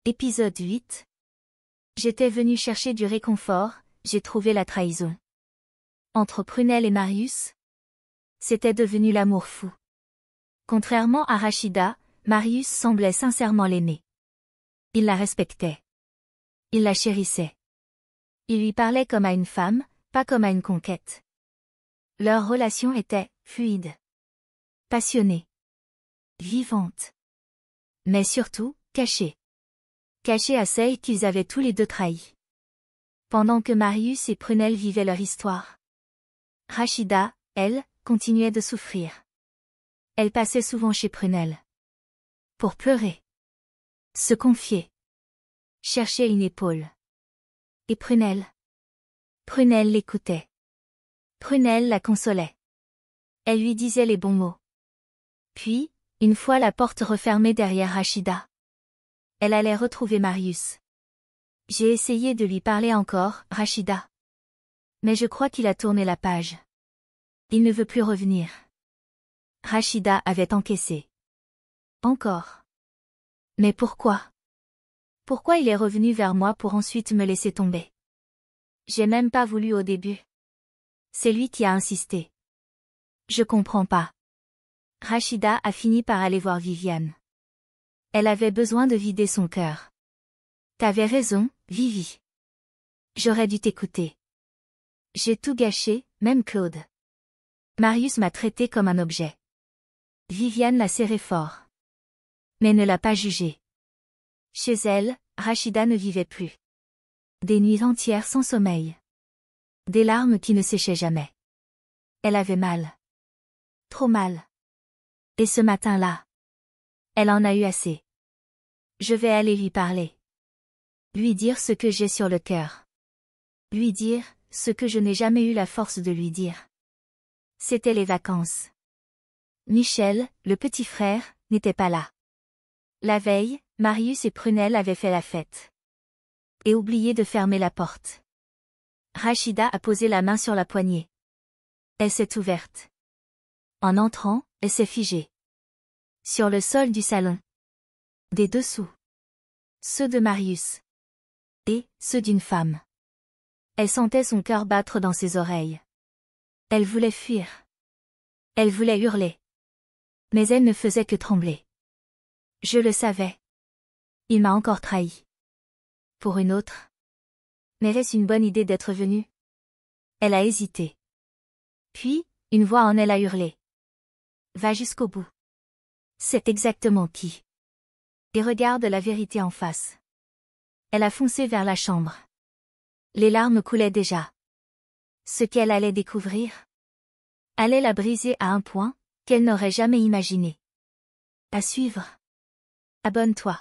Épisode 8. J'étais venu chercher du réconfort, j'ai trouvé la trahison. Entre Prunelle et Marius, c'était devenu l'amour fou. Contrairement à Rachida, Marius semblait sincèrement l'aimer. Il la respectait. Il la chérissait. Il lui parlait comme à une femme, pas comme à une conquête. Leur relation était fluide, passionnée, vivante. Mais surtout, cachée. Cachée à celle qu'ils avaient tous les deux trahie. Pendant que Marius et Prunelle vivaient leur histoire, Rachida, elle, continuait de souffrir. Elle passait souvent chez Prunelle. Pour pleurer. Se confier. Chercher une épaule. Et Prunelle l'écoutait. Prunelle la consolait. Elle lui disait les bons mots. Puis, une fois la porte refermée derrière Rachida, elle allait retrouver Marius. J'ai essayé de lui parler encore, Rachida. Mais je crois qu'il a tourné la page. Il ne veut plus revenir. Rachida avait encaissé. Encore. Mais pourquoi? Pourquoi il est revenu vers moi pour ensuite me laisser tomber? J'ai même pas voulu au début. C'est lui qui a insisté. Je comprends pas. Rachida a fini par aller voir Viviane. Elle avait besoin de vider son cœur. T'avais raison, Vivi. J'aurais dû t'écouter. J'ai tout gâché, même Claude. Marius m'a traité comme un objet. Viviane l'a serré fort. Mais ne l'a pas jugé. Chez elle, Rachida ne vivait plus. Des nuits entières sans sommeil. Des larmes qui ne séchaient jamais. Elle avait mal. Trop mal. Et ce matin-là, elle en a eu assez. Je vais aller lui parler. Lui dire ce que j'ai sur le cœur. Lui dire ce que je n'ai jamais eu la force de lui dire. C'était les vacances. Michel, le petit frère, n'était pas là. La veille, Marius et Prunelle avaient fait la fête. Et oublié de fermer la porte. Rachida a posé la main sur la poignée. Elle s'est ouverte. En entrant, elle s'est figée. Sur le sol du salon. Des dessous. Ceux de Marius. Et ceux d'une femme. Elle sentait son cœur battre dans ses oreilles. Elle voulait fuir. Elle voulait hurler. Mais elle ne faisait que trembler. Je le savais. Il m'a encore trahi. Pour une autre. Mais est-ce une bonne idée d'être venue? Elle a hésité. Puis, une voix en elle a hurlé. Va jusqu'au bout. C'est exactement qui. Et regarde la vérité en face. Elle a foncé vers la chambre. Les larmes coulaient déjà. Ce qu'elle allait découvrir allait la briser à un point qu'elle n'aurait jamais imaginé. À suivre. Abonne-toi.